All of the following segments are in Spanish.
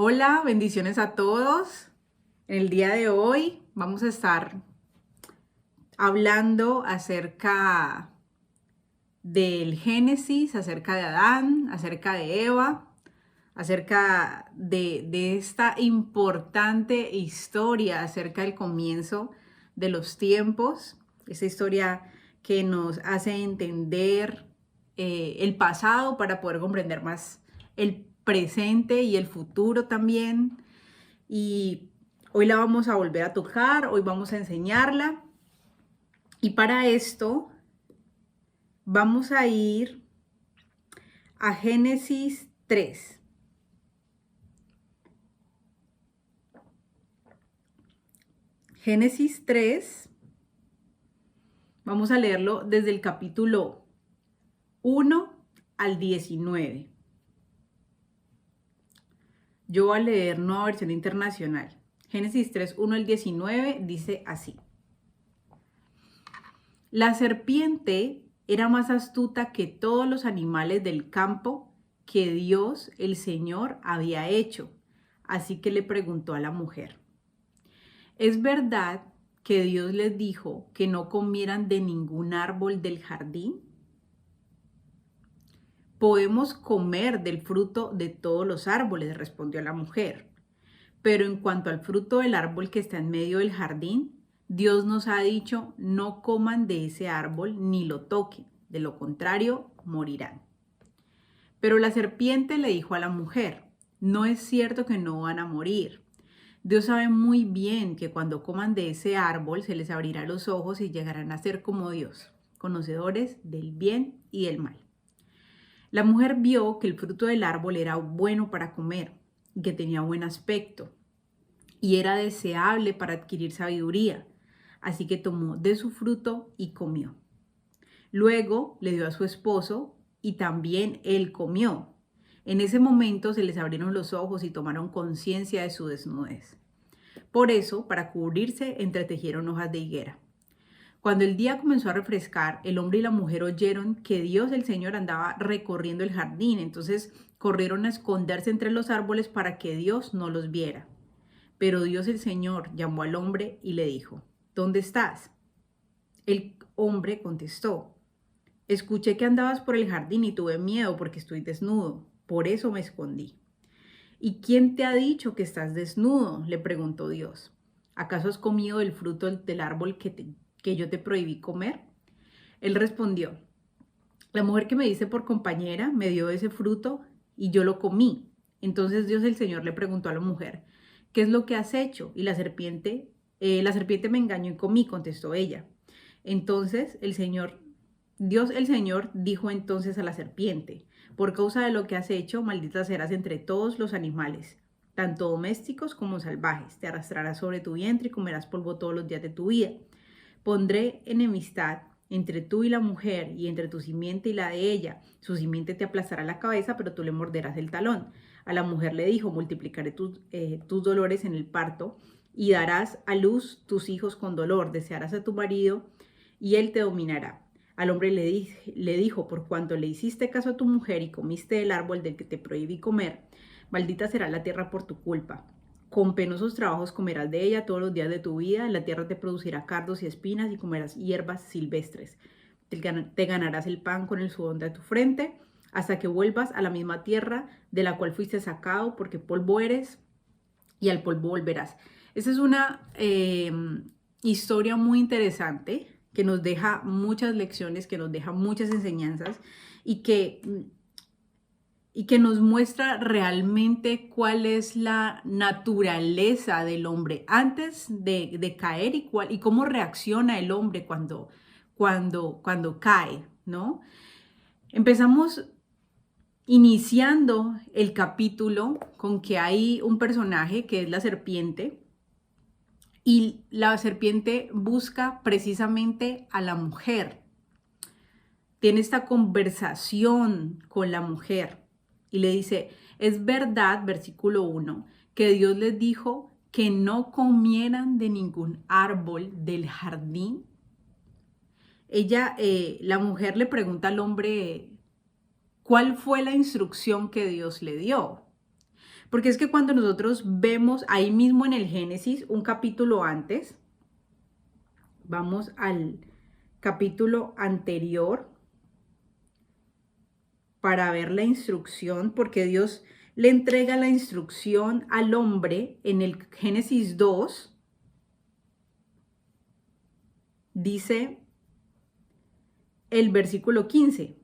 Hola, bendiciones a todos. En el día de hoy vamos a estar hablando acerca del Génesis, acerca de Adán, acerca de Eva, acerca de esta importante historia, acerca del comienzo de los tiempos, esa historia que nos hace entender el pasado para poder comprender más el presente y el futuro también. Y hoy la vamos a volver a tocar, hoy vamos a enseñarla. Y para esto vamos a ir a Génesis 3. Génesis 3, vamos a leerlo desde el capítulo 1 al 19. Yo voy a leer Nueva Versión Internacional. Génesis 3, 1 al 19 dice así. La serpiente era más astuta que todos los animales del campo que Dios, el Señor, había hecho. Así que le preguntó a la mujer, ¿es verdad que Dios les dijo que no comieran de ningún árbol del jardín? Podemos comer del fruto de todos los árboles, respondió la mujer. Pero en cuanto al fruto del árbol que está en medio del jardín, Dios nos ha dicho, no coman de ese árbol ni lo toquen, de lo contrario, morirán. Pero la serpiente le dijo a la mujer, no es cierto que no van a morir. Dios sabe muy bien que cuando coman de ese árbol se les abrirá los ojos y llegarán a ser como Dios, conocedores del bien y del mal. La mujer vio que el fruto del árbol era bueno para comer y que tenía buen aspecto y era deseable para adquirir sabiduría. Así que tomó de su fruto y comió. Luego le dio a su esposo y también él comió. En ese momento se les abrieron los ojos y tomaron conciencia de su desnudez. Por eso, para cubrirse, entretejieron hojas de higuera. Cuando el día comenzó a refrescar, el hombre y la mujer oyeron que Dios el Señor andaba recorriendo el jardín. Entonces corrieron a esconderse entre los árboles para que Dios no los viera. Pero Dios el Señor llamó al hombre y le dijo, ¿dónde estás? El hombre contestó, escuché que andabas por el jardín y tuve miedo porque estoy desnudo, por eso me escondí. ¿Y quién te ha dicho que estás desnudo?, le preguntó Dios. ¿Acaso has comido del fruto del árbol que yo te prohibí comer? Él respondió, la mujer que me diste por compañera me dio ese fruto y yo lo comí. Entonces Dios el Señor le preguntó a la mujer, ¿qué es lo que has hecho? Y la serpiente me engañó y comí, contestó ella. Entonces Dios el Señor dijo entonces a la serpiente, por causa de lo que has hecho, maldita serás entre todos los animales, tanto domésticos como salvajes. Te arrastrarás sobre tu vientre y comerás polvo todos los días de tu vida. Pondré enemistad entre tú y la mujer, y entre tu simiente y la de ella. Su simiente te aplastará la cabeza, pero tú le morderás el talón. A la mujer le dijo, multiplicaré tus dolores en el parto, y darás a luz tus hijos con dolor. Desearás a tu marido, y él te dominará. Al hombre le dijo, por cuanto le hiciste caso a tu mujer y comiste del árbol del que te prohibí comer, maldita será la tierra por tu culpa. Con penosos trabajos comerás de ella todos los días de tu vida, la tierra te producirá cardos y espinas y comerás hierbas silvestres. Te ganarás el pan con el sudor de tu frente, hasta que vuelvas a la misma tierra de la cual fuiste sacado, porque polvo eres y al polvo volverás. Esa es una historia muy interesante que nos deja muchas lecciones, que nos deja muchas enseñanzas y que nos muestra realmente cuál es la naturaleza del hombre antes de caer y cómo reacciona el hombre cuando cae, ¿no? Empezamos iniciando el capítulo con que hay un personaje que es la serpiente, y la serpiente busca precisamente a la mujer. Tiene esta conversación con la mujer y le dice, es verdad, versículo 1, que Dios les dijo que no comieran de ningún árbol del jardín. La mujer le pregunta al hombre, ¿cuál fue la instrucción que Dios le dio? Porque es que cuando nosotros vemos ahí mismo en el Génesis, un capítulo antes, vamos al capítulo anterior para ver la instrucción, porque Dios le entrega la instrucción al hombre en el Génesis 2, dice el versículo 15.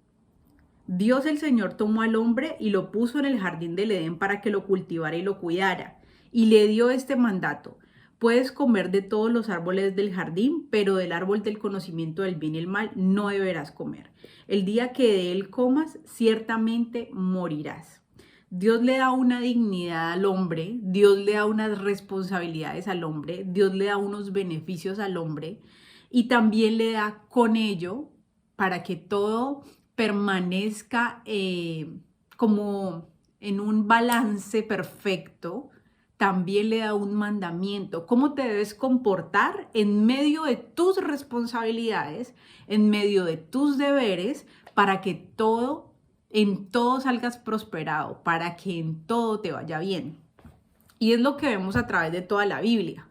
Dios el Señor tomó al hombre y lo puso en el jardín del Edén para que lo cultivara y lo cuidara. Y le dio este mandato: puedes comer de todos los árboles del jardín, pero del árbol del conocimiento del bien y el mal no deberás comer. El día que de él comas, ciertamente morirás. Dios le da una dignidad al hombre, Dios le da unas responsabilidades al hombre, Dios le da unos beneficios al hombre y también le da con ello, para que todo permanezca como en un balance perfecto, también le da un mandamiento: cómo te debes comportar en medio de tus responsabilidades, en medio de tus deberes, para que en todo salgas prosperado, para que en todo te vaya bien. Y es lo que vemos a través de toda la Biblia.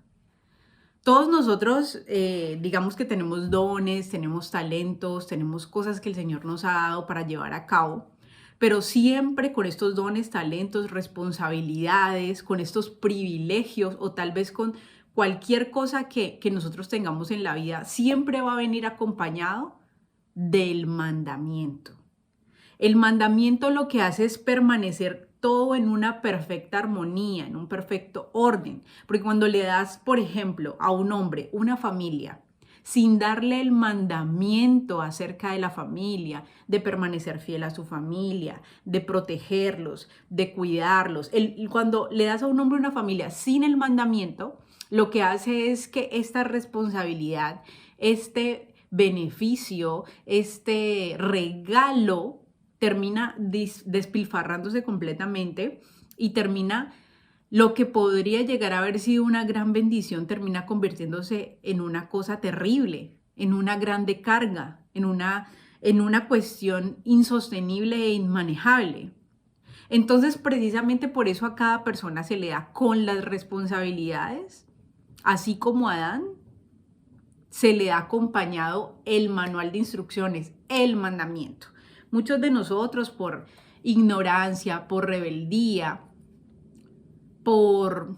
Todos nosotros, digamos que tenemos dones, tenemos talentos, tenemos cosas que el Señor nos ha dado para llevar a cabo, pero siempre con estos dones, talentos, responsabilidades, con estos privilegios o tal vez con cualquier cosa que nosotros tengamos en la vida, siempre va a venir acompañado del mandamiento. El mandamiento lo que hace es permanecer todo en una perfecta armonía, en un perfecto orden. Porque cuando le das, por ejemplo, a un hombre una familia, sin darle el mandamiento acerca de la familia, de permanecer fiel a su familia, de protegerlos, de cuidarlos. Cuando le das a un hombre una familia sin el mandamiento, lo que hace es que esta responsabilidad, este beneficio, este regalo, termina despilfarrándose completamente y termina, lo que podría llegar a haber sido una gran bendición, termina convirtiéndose en una cosa terrible, en una grande carga, en una cuestión insostenible e inmanejable. Entonces, precisamente por eso a cada persona se le da con las responsabilidades, así como a Adán se le ha acompañado el manual de instrucciones, el mandamiento. Muchos de nosotros, por ignorancia, por rebeldía, por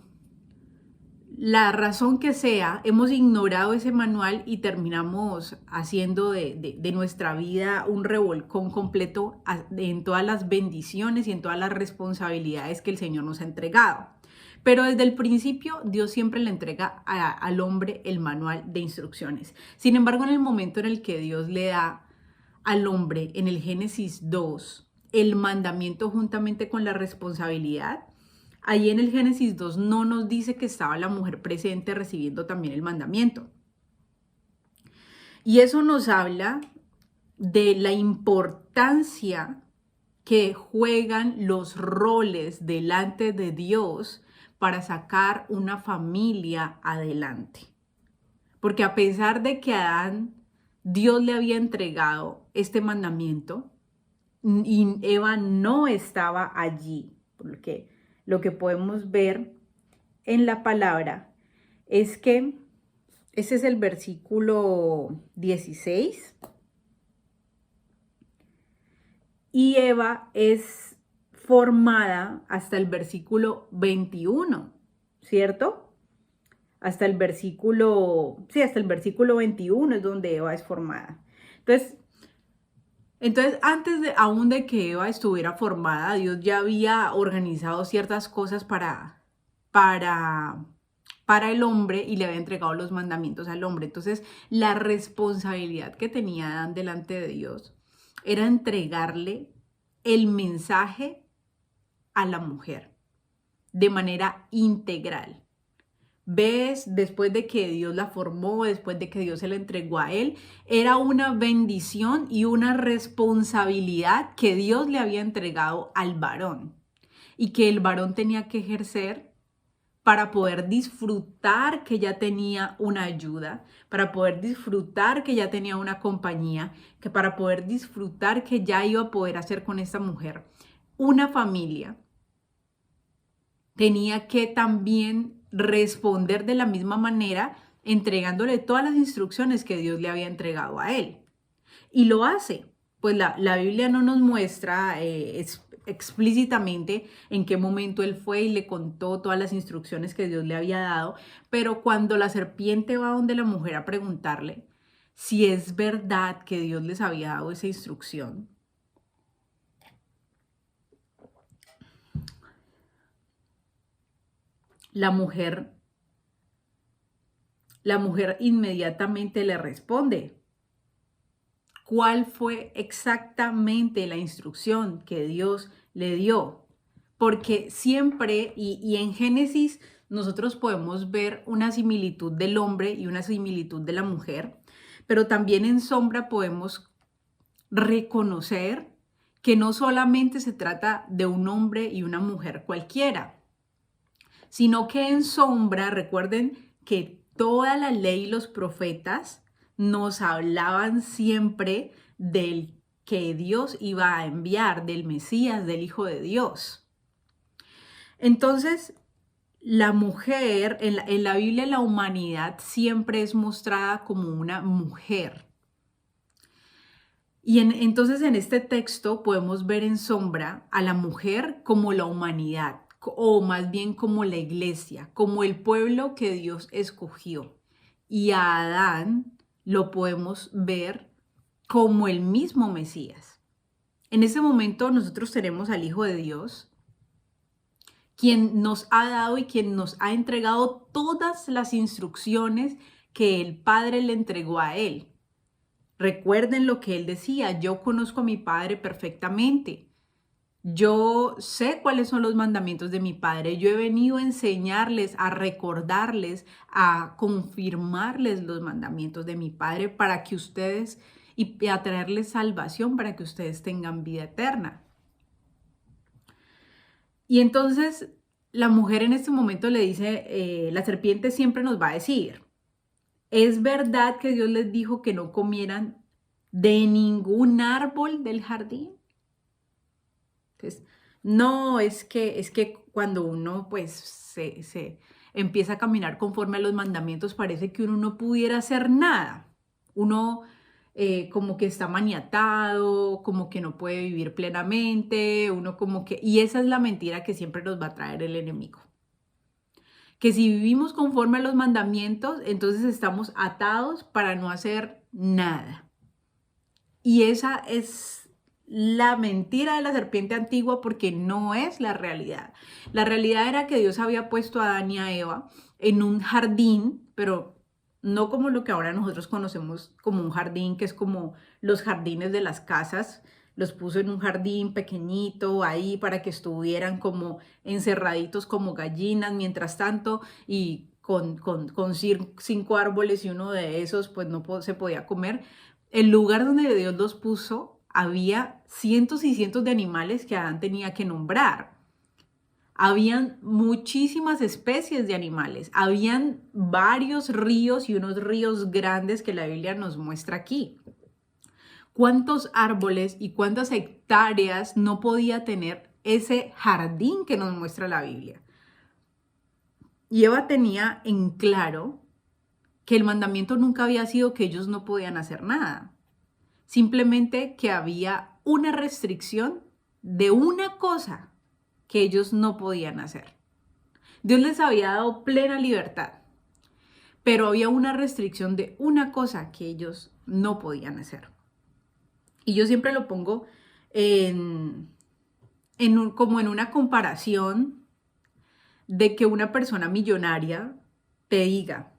la razón que sea, hemos ignorado ese manual y terminamos haciendo de nuestra vida un revolcón completo en todas las bendiciones y en todas las responsabilidades que el Señor nos ha entregado. Pero desde el principio Dios siempre le entrega al hombre el manual de instrucciones. Sin embargo, en el momento en el que Dios le da al hombre en el Génesis 2 el mandamiento juntamente con la responsabilidad, ahí en el Génesis 2 no nos dice que estaba la mujer presente recibiendo también el mandamiento. Y eso nos habla de la importancia que juegan los roles delante de Dios para sacar una familia adelante. Porque a pesar de que a Adán Dios le había entregado este mandamiento y Eva no estaba allí, porque lo que podemos ver en la palabra es que ese es el versículo 16 y Eva es formada hasta el versículo 21, ¿cierto? Hasta el versículo 21 es donde Eva es formada. Entonces antes aún de que Eva estuviera formada, Dios ya había organizado ciertas cosas para el hombre y le había entregado los mandamientos al hombre. Entonces la responsabilidad que tenía Adán delante de Dios era entregarle el mensaje a la mujer de manera integral. ¿Ves? Después de que Dios la formó, después de que Dios se la entregó a él, era una bendición y una responsabilidad que Dios le había entregado al varón y que el varón tenía que ejercer para poder disfrutar que ya tenía una ayuda, para poder disfrutar que ya tenía una compañía, que para poder disfrutar que ya iba a poder hacer con esta mujer una familia tenía que también responder de la misma manera, entregándole todas las instrucciones que Dios le había entregado a él. Y lo hace. Pues la Biblia no nos muestra explícitamente en qué momento él fue y le contó todas las instrucciones que Dios le había dado, pero cuando la serpiente va donde la mujer a preguntarle si es verdad que Dios les había dado esa instrucción, la mujer, la mujer inmediatamente le responde. ¿Cuál fue exactamente la instrucción que Dios le dio? Porque siempre, y en Génesis, nosotros podemos ver una similitud del hombre y una similitud de la mujer, pero también en Sombra podemos reconocer que no solamente se trata de un hombre y una mujer cualquiera, sino que en Sombra, recuerden que toda la ley y los profetas nos hablaban siempre del que Dios iba a enviar, del Mesías, del Hijo de Dios. Entonces, la mujer, en la Biblia, la humanidad siempre es mostrada como una mujer. Y entonces en este texto podemos ver en Sombra a la mujer como la humanidad, o más bien como la iglesia, como el pueblo que Dios escogió. Y a Adán lo podemos ver como el mismo Mesías. En ese momento nosotros tenemos al Hijo de Dios, quien nos ha dado y quien nos ha entregado todas las instrucciones que el Padre le entregó a él. Recuerden lo que él decía: yo conozco a mi Padre perfectamente. Yo sé cuáles son los mandamientos de mi Padre. Yo he venido a enseñarles, a recordarles, a confirmarles los mandamientos de mi Padre para que ustedes, y a traerles salvación para que ustedes tengan vida eterna. Y entonces la mujer en este momento le dice, la serpiente siempre nos va a decir, ¿es verdad que Dios les dijo que no comieran de ningún árbol del jardín? Entonces, no, es que cuando uno pues se empieza a caminar conforme a los mandamientos, parece que uno no pudiera hacer nada. Uno como que está maniatado, como que no puede vivir plenamente, uno como que... Y esa es la mentira que siempre nos va a traer el enemigo. Que si vivimos conforme a los mandamientos, entonces estamos atados para no hacer nada. Y esa es la mentira de la serpiente antigua, porque no es la realidad. La realidad era que Dios había puesto a Adán y a Eva en un jardín, pero no como lo que ahora nosotros conocemos como un jardín, que es como los jardines de las casas. Los puso en un jardín pequeñito ahí para que estuvieran como encerraditos como gallinas mientras tanto, y con 5 árboles y uno de esos pues no se podía comer. El lugar donde Dios los puso, había cientos y cientos de animales que Adán tenía que nombrar. Habían muchísimas especies de animales. Habían varios ríos y unos ríos grandes que la Biblia nos muestra aquí. ¿Cuántos árboles y cuántas hectáreas no podía tener ese jardín que nos muestra la Biblia? Y Eva tenía en claro que el mandamiento nunca había sido que ellos no podían hacer nada. Simplemente que había una restricción de una cosa que ellos no podían hacer. Dios les había dado plena libertad, pero había una restricción de una cosa que ellos no podían hacer. Y yo siempre lo pongo como en una comparación de que una persona millonaria te diga,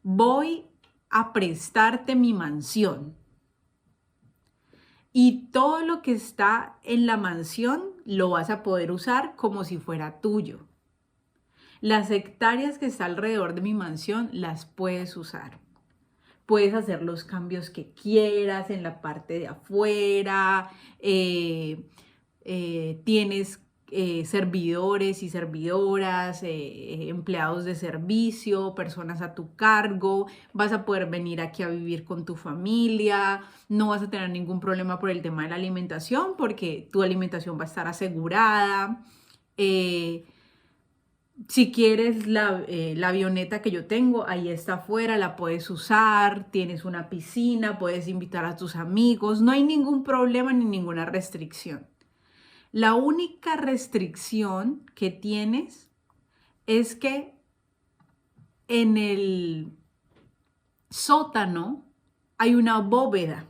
voy a prestarte mi mansión, y todo lo que está en la mansión lo vas a poder usar como si fuera tuyo. Las hectáreas que están alrededor de mi mansión las puedes usar. Puedes hacer los cambios que quieras en la parte de afuera. Tienes servidores y servidoras, empleados de servicio, personas a tu cargo. Vas a poder venir aquí a vivir con tu familia. No vas a tener ningún problema por el tema de la alimentación, porque tu alimentación va a estar asegurada. Si quieres la avioneta que yo tengo, ahí está afuera, la puedes usar, tienes una piscina, puedes invitar a tus amigos, no hay ningún problema ni ninguna restricción. La única restricción que tienes es que en el sótano hay una bóveda.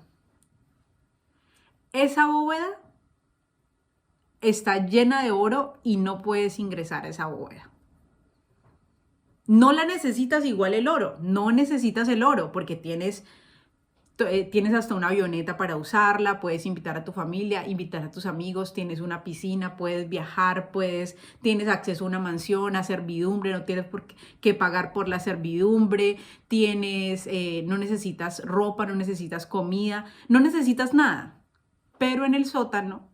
Esa bóveda está llena de oro y no puedes ingresar a esa bóveda. No la necesitas igual el oro, no necesitas el oro porque tienes hasta una avioneta para usarla, puedes invitar a tu familia, invitar a tus amigos, tienes una piscina, puedes viajar, tienes acceso a una mansión, a servidumbre, no tienes por qué pagar por la servidumbre, no necesitas ropa, no necesitas comida, no necesitas nada. Pero en el sótano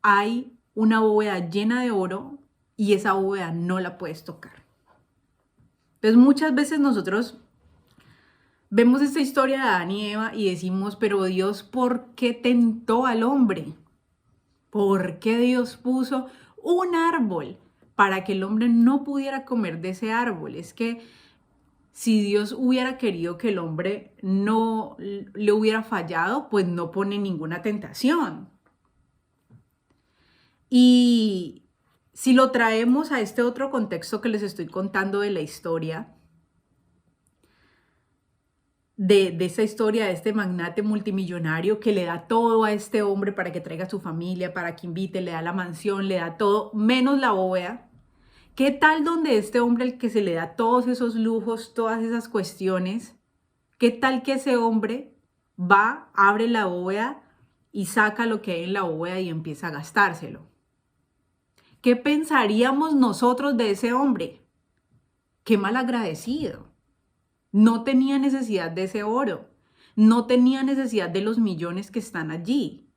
hay una bóveda llena de oro y esa bóveda no la puedes tocar. Entonces muchas veces nosotros vemos esta historia de Adán y Eva y decimos, pero Dios, ¿por qué tentó al hombre? ¿Por qué Dios puso un árbol para que el hombre no pudiera comer de ese árbol? Es que si Dios hubiera querido que el hombre no le hubiera fallado, pues no pone ninguna tentación. Y si lo traemos a este otro contexto que les estoy contando de la historia, de esa historia de este magnate multimillonario que le da todo a este hombre para que traiga a su familia, para que invite, le da la mansión, le da todo, menos la bóveda. ¿Qué tal donde este hombre, el que se le da todos esos lujos, todas esas cuestiones, qué tal que ese hombre va, abre la bóveda y saca lo que hay en la bóveda y empieza a gastárselo? ¿Qué pensaríamos nosotros de ese hombre? Qué mal agradecido. No tenía necesidad de ese oro. No tenía necesidad de los millones que están allí.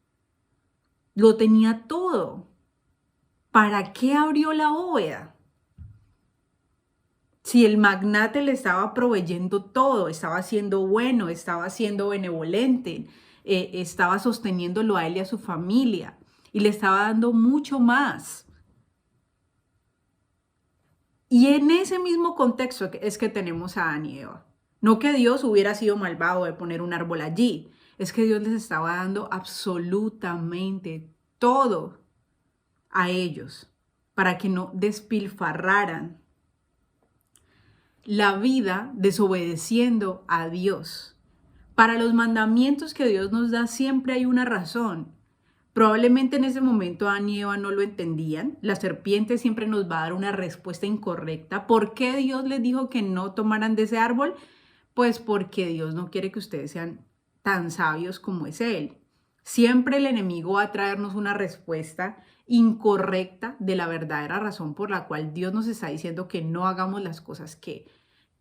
Lo tenía todo. ¿Para qué abrió la bóveda? Si el magnate le estaba proveyendo todo, estaba siendo bueno, estaba siendo benevolente, estaba sosteniéndolo a él y a su familia y le estaba dando mucho más. Y en ese mismo contexto es que tenemos a Adán y Eva. No que Dios hubiera sido malvado de poner un árbol allí, es que Dios les estaba dando absolutamente todo a ellos para que no despilfarraran la vida desobedeciendo a Dios. Para los mandamientos que Dios nos da siempre hay una razón. Probablemente en ese momento Adán y Eva no lo entendían. La serpiente siempre nos va a dar una respuesta incorrecta. ¿Por qué Dios les dijo que no tomaran de ese árbol? Pues porque Dios no quiere que ustedes sean tan sabios como es Él. Siempre el enemigo va a traernos una respuesta incorrecta de la verdadera razón por la cual Dios nos está diciendo que no hagamos las cosas que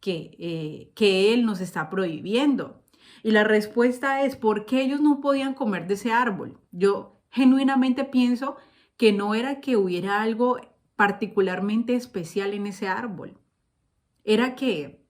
Él nos está prohibiendo. Y la respuesta es, ¿por qué ellos no podían comer de ese árbol? Yo genuinamente pienso que no era que hubiera algo particularmente especial en ese árbol. Era que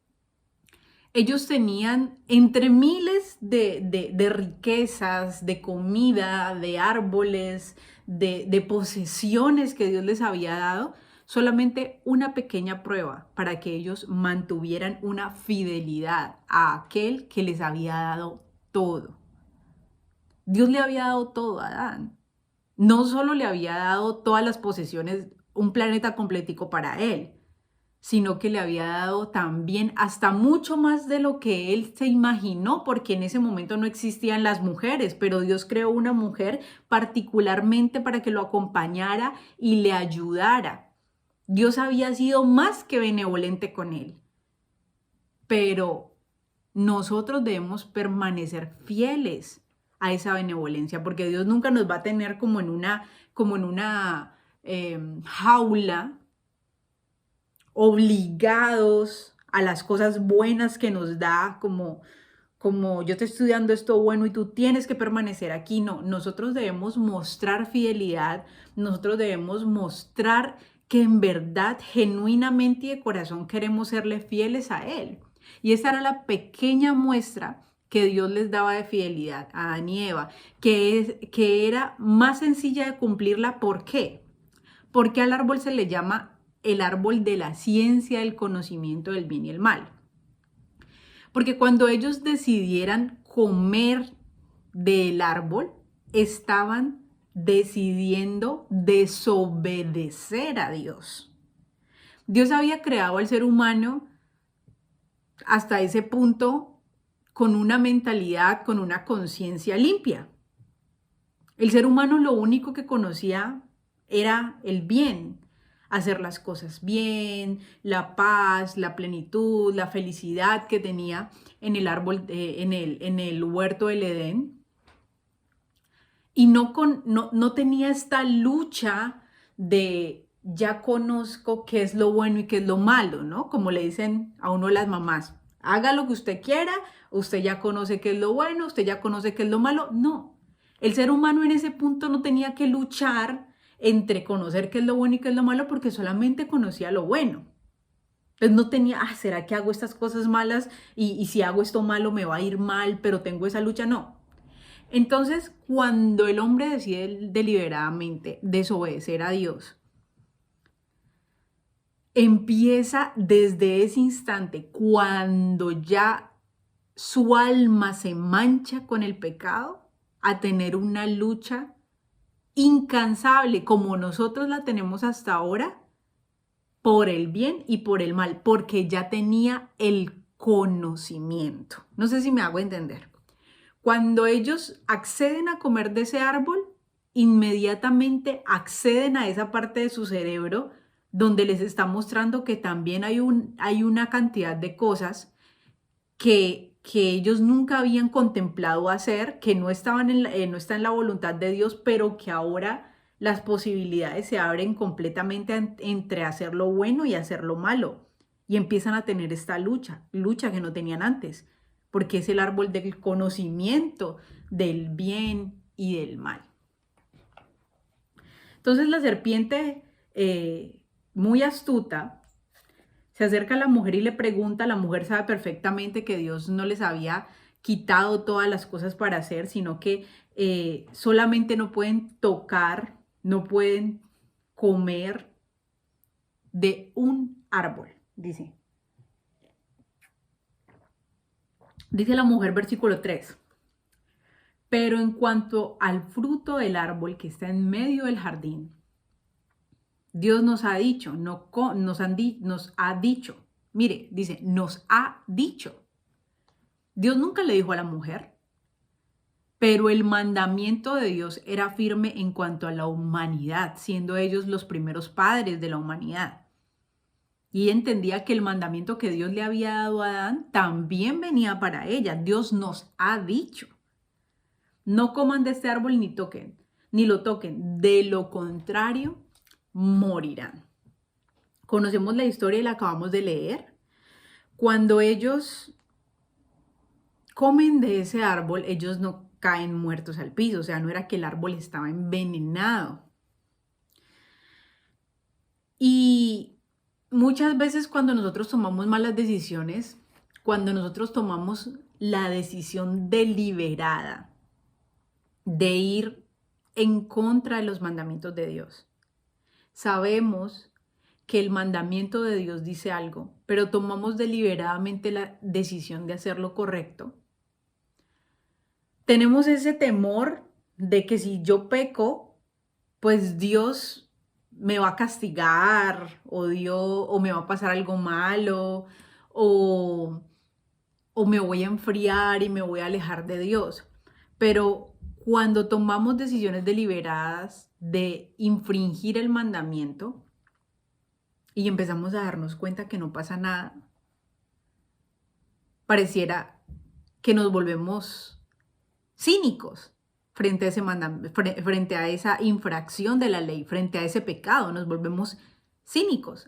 ellos tenían entre miles de riquezas, de comida, de árboles, de posesiones que Dios les había dado, solamente una pequeña prueba para que ellos mantuvieran una fidelidad a aquel que les había dado todo. Dios le había dado todo a Adán. No solo le había dado todas las posesiones, un planeta completico para él, sino que le había dado también hasta mucho más de lo que él se imaginó, porque en ese momento no existían las mujeres, pero Dios creó una mujer particularmente para que lo acompañara y le ayudara. Dios había sido más que benevolente con él, pero nosotros debemos permanecer fieles a esa benevolencia, porque Dios nunca nos va a tener como en una jaula, obligados a las cosas buenas que nos da, como yo te estoy dando esto bueno y tú tienes que permanecer aquí. No, nosotros debemos mostrar fidelidad, nosotros debemos mostrar que en verdad, genuinamente y de corazón queremos serle fieles a Él. Y esa era la pequeña muestra que Dios les daba de fidelidad a Adán y Eva, que era más sencilla de cumplirla. ¿Por qué? Porque al árbol se le llama el árbol de la ciencia del conocimiento del bien y el mal. Porque cuando ellos decidieran comer del árbol, estaban decidiendo desobedecer a Dios. Dios había creado al ser humano hasta ese punto con una mentalidad, con una conciencia limpia. El ser humano lo único que conocía era el bien, hacer las cosas bien, la paz, la plenitud, la felicidad que tenía en el árbol, en el huerto del Edén. Y no tenía esta lucha de ya conozco qué es lo bueno y qué es lo malo, ¿no? Como le dicen a uno las mamás, haga lo que usted quiera, usted ya conoce qué es lo bueno, usted ya conoce qué es lo malo. No, el ser humano en ese punto no tenía que luchar entre conocer qué es lo bueno y qué es lo malo porque solamente conocía lo bueno. Entonces no tenía, ¿será que hago estas cosas malas? Y si hago esto malo me va a ir mal, pero tengo esa lucha. No. Entonces, cuando el hombre decide deliberadamente desobedecer a Dios, empieza desde ese instante, cuando ya su alma se mancha con el pecado, a tener una lucha incansable, como nosotros la tenemos hasta ahora, por el bien y por el mal, porque ya tenía el conocimiento. No sé si me hago entender. Cuando ellos acceden a comer de ese árbol, inmediatamente acceden a esa parte de su cerebro donde les está mostrando que también hay una cantidad de cosas que ellos nunca habían contemplado hacer, que no estaban no está en la voluntad de Dios, pero que ahora las posibilidades se abren completamente entre hacer lo bueno y hacer lo malo. Y empiezan a tener esta lucha que no tenían antes, porque es el árbol del conocimiento del bien y del mal. Entonces la serpiente, muy astuta, se acerca a la mujer y le pregunta. La mujer sabe perfectamente que Dios no les había quitado todas las cosas para hacer, sino que solamente no pueden tocar, no pueden comer de un árbol, dice. Dice la mujer, versículo 3. Pero en cuanto al fruto del árbol que está en medio del jardín, Dios nos ha dicho, nos ha dicho, mire, dice, nos ha dicho. Dios nunca le dijo a la mujer, pero el mandamiento de Dios era firme en cuanto a la humanidad, siendo ellos los primeros padres de la humanidad. Y entendía que el mandamiento que Dios le había dado a Adán también venía para ella. Dios nos ha dicho, no coman de este árbol ni lo toquen, de lo contrario morirán. Conocemos la historia y la acabamos de leer. Cuando ellos comen de ese árbol, ellos no caen muertos al piso, o sea, no era que el árbol estaba envenenado. Y muchas veces cuando nosotros tomamos malas decisiones, cuando nosotros tomamos la decisión deliberada de ir en contra de los mandamientos de Dios, sabemos que el mandamiento de Dios dice algo, pero tomamos deliberadamente la decisión de hacer lo correcto. Tenemos ese temor de que si yo peco, pues Dios me va a castigar o me va a pasar algo malo o me voy a enfriar y me voy a alejar de Dios. Pero cuando tomamos decisiones deliberadas de infringir el mandamiento y empezamos a darnos cuenta que no pasa nada, pareciera que nos volvemos cínicos frente a frente a esa infracción de la ley, frente a ese pecado, nos volvemos cínicos.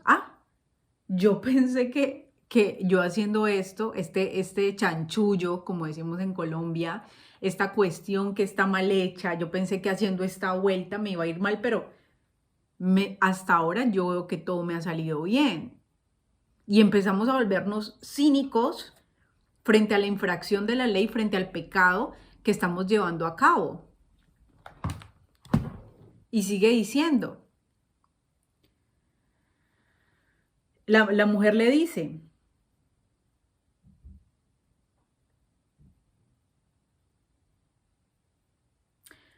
Yo pensé que yo haciendo esto, este chanchullo, como decimos en Colombia, esta cuestión que está mal hecha, yo pensé que haciendo esta vuelta me iba a ir mal, pero hasta ahora yo veo que todo me ha salido bien. Y empezamos a volvernos cínicos frente a la infracción de la ley, frente al pecado que estamos llevando a cabo. Y sigue diciendo, La mujer le dice,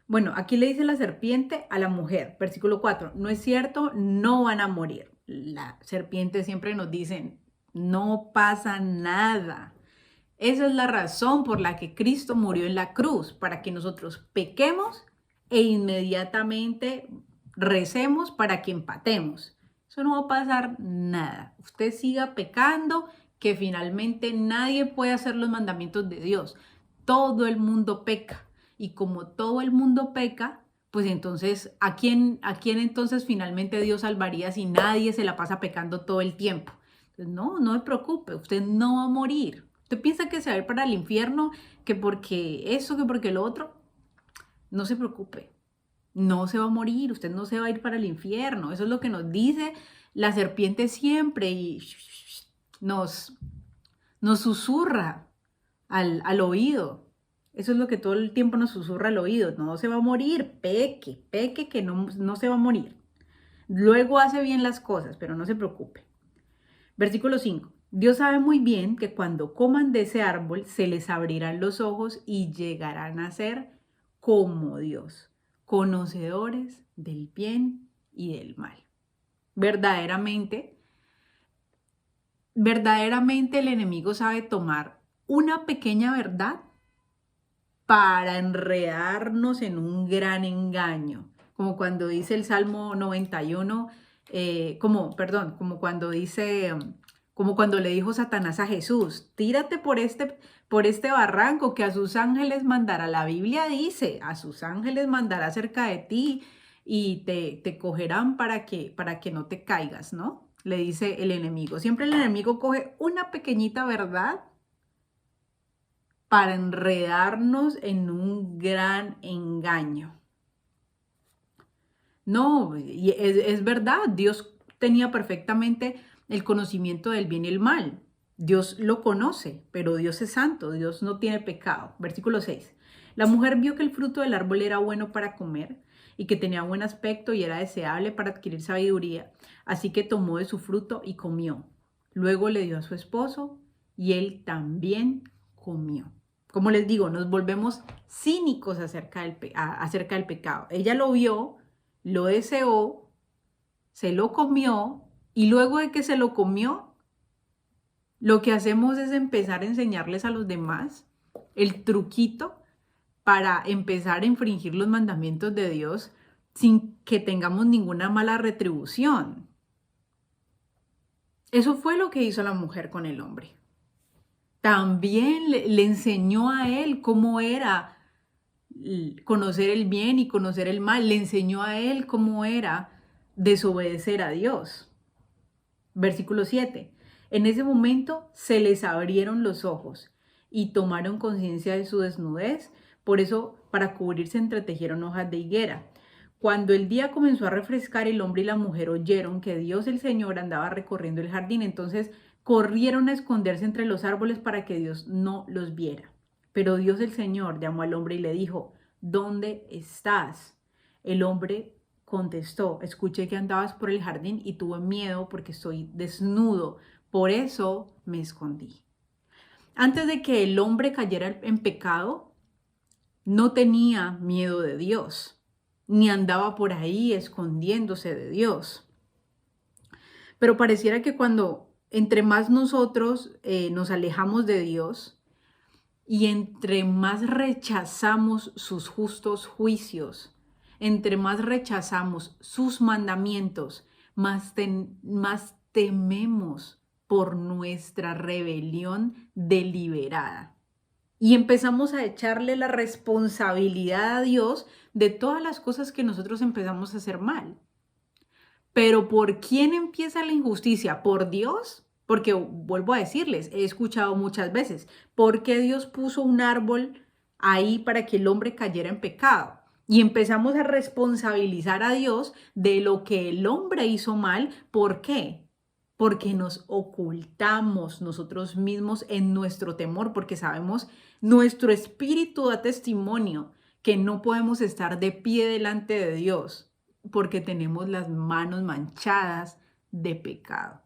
bueno, aquí le dice la serpiente a la mujer, versículo 4, no es cierto, no van a morir. La serpiente siempre nos dice, no pasa nada. Esa es la razón por la que Cristo murió en la cruz, para que nosotros pequemos e inmediatamente recemos para que empatemos. Eso no va a pasar nada. Usted siga pecando, que finalmente nadie puede hacer los mandamientos de Dios. Todo el mundo peca. Y como todo el mundo peca, pues entonces, ¿a quién entonces finalmente Dios salvaría si nadie se la pasa pecando todo el tiempo? Entonces, no se preocupe, usted no va a morir. ¿Usted piensa que se va a ir para el infierno, que porque eso, que porque lo otro? No se preocupe, no se va a morir, usted no se va a ir para el infierno. Eso es lo que nos dice la serpiente siempre y nos, nos susurra al oído. Eso es lo que todo el tiempo nos susurra al oído. No se va a morir, peque que no se va a morir. Luego hace bien las cosas, pero no se preocupe. Versículo 5. Dios sabe muy bien que cuando coman de ese árbol se les abrirán los ojos y llegarán a ser como Dios, conocedores del bien y del mal. Verdaderamente el enemigo sabe tomar una pequeña verdad para enredarnos en un gran engaño, como cuando dice el Salmo 91, como cuando dice, como cuando le dijo Satanás a Jesús, tírate por este barranco que a sus ángeles mandará. La Biblia dice, a sus ángeles mandará cerca de ti y te cogerán para que no te caigas, ¿no? Le dice el enemigo. Siempre el enemigo coge una pequeñita verdad para enredarnos en un gran engaño. No, y es verdad, Dios tenía perfectamente el conocimiento del bien y el mal. Dios lo conoce, pero Dios es santo, Dios no tiene pecado. Versículo 6. La mujer vio que el fruto del árbol era bueno para comer y que tenía buen aspecto y era deseable para adquirir sabiduría. Así que tomó de su fruto y comió. Luego le dio a su esposo y él también comió. Como les digo, nos volvemos cínicos acerca del pecado. Ella lo vio, lo deseó, se lo comió y luego de que se lo comió, lo que hacemos es empezar a enseñarles a los demás el truquito para empezar a infringir los mandamientos de Dios sin que tengamos ninguna mala retribución. Eso fue lo que hizo la mujer con el hombre. También le enseñó a él cómo era conocer el bien y conocer el mal. Le enseñó a él cómo era desobedecer a Dios. Versículo 7. En ese momento se les abrieron los ojos y tomaron conciencia de su desnudez. Por eso, para cubrirse, entretejieron hojas de higuera. Cuando el día comenzó a refrescar, el hombre y la mujer oyeron que Dios el Señor andaba recorriendo el jardín. Entonces corrieron a esconderse entre los árboles para que Dios no los viera. Pero Dios el Señor llamó al hombre y le dijo, ¿dónde estás? El hombre contestó, escuché que andabas por el jardín y tuve miedo porque estoy desnudo, por eso me escondí. Antes de que el hombre cayera en pecado, no tenía miedo de Dios, ni andaba por ahí escondiéndose de Dios. Pero pareciera que entre más nosotros nos alejamos de Dios y entre más rechazamos sus justos juicios, entre más rechazamos sus mandamientos, más tememos por nuestra rebelión deliberada. Y empezamos a echarle la responsabilidad a Dios de todas las cosas que nosotros empezamos a hacer mal. Pero ¿por quién empieza la injusticia? ¿Por Dios? Porque vuelvo a decirles, he escuchado muchas veces, ¿por qué Dios puso un árbol ahí para que el hombre cayera en pecado? Y empezamos a responsabilizar a Dios de lo que el hombre hizo mal. ¿Por qué? Porque nos ocultamos nosotros mismos en nuestro temor, porque sabemos, nuestro espíritu da testimonio que no podemos estar de pie delante de Dios porque tenemos las manos manchadas de pecado.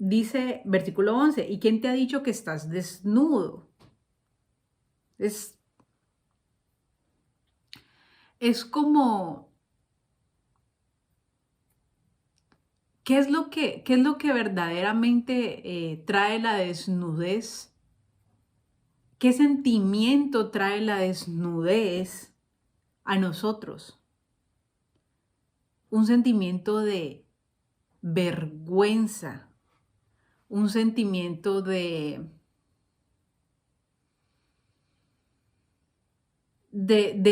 dice, versículo 11, ¿y quién te ha dicho que estás desnudo? Es como, qué es lo que verdaderamente trae la desnudez? ¿Qué sentimiento trae la desnudez a nosotros? Un sentimiento de vergüenza, un sentimiento de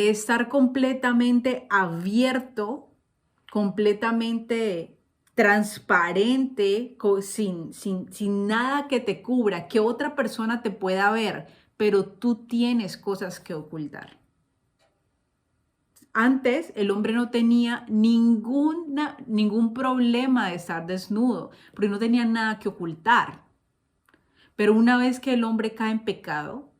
estar completamente abierto, completamente transparente, sin nada que te cubra, que otra persona te pueda ver, pero tú tienes cosas que ocultar. Antes el hombre no tenía ningún problema de estar desnudo, porque no tenía nada que ocultar. Pero una vez que el hombre cae en pecado,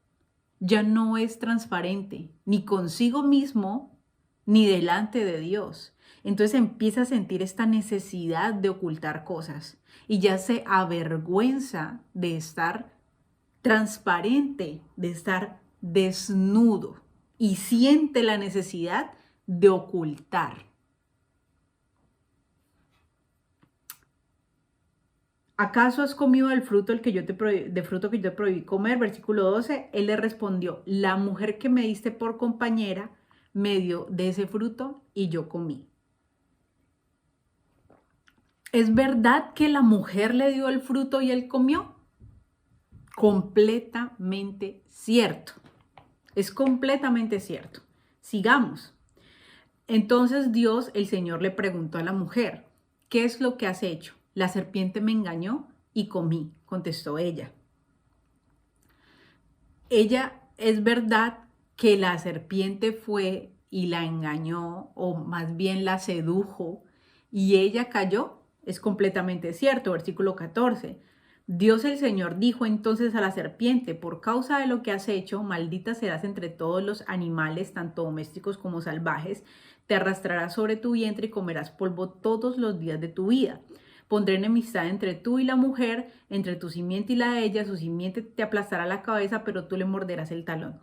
ya no es transparente, ni consigo mismo, ni delante de Dios. Entonces empieza a sentir esta necesidad de ocultar cosas y ya se avergüenza de estar transparente, de estar desnudo y siente la necesidad de ocultar. ¿Acaso has comido del fruto que yo te prohibí comer? Versículo 12, él le respondió, la mujer que me diste por compañera me dio de ese fruto y yo comí. ¿Es verdad que la mujer le dio el fruto y él comió? Completamente cierto. Es completamente cierto. Sigamos. Entonces Dios, el Señor, le preguntó a la mujer, ¿qué es lo que has hecho? La serpiente me engañó y comí, contestó ella. Es verdad que la serpiente fue y la engañó, o más bien la sedujo, y ella cayó. Es completamente cierto, versículo 14. Dios el Señor dijo entonces a la serpiente, por causa de lo que has hecho, maldita serás entre todos los animales, tanto domésticos como salvajes, te arrastrarás sobre tu vientre y comerás polvo todos los días de tu vida. Pondré enemistad entre tú y la mujer, entre tu simiente y la de ella, su simiente te aplastará la cabeza, pero tú le morderás el talón.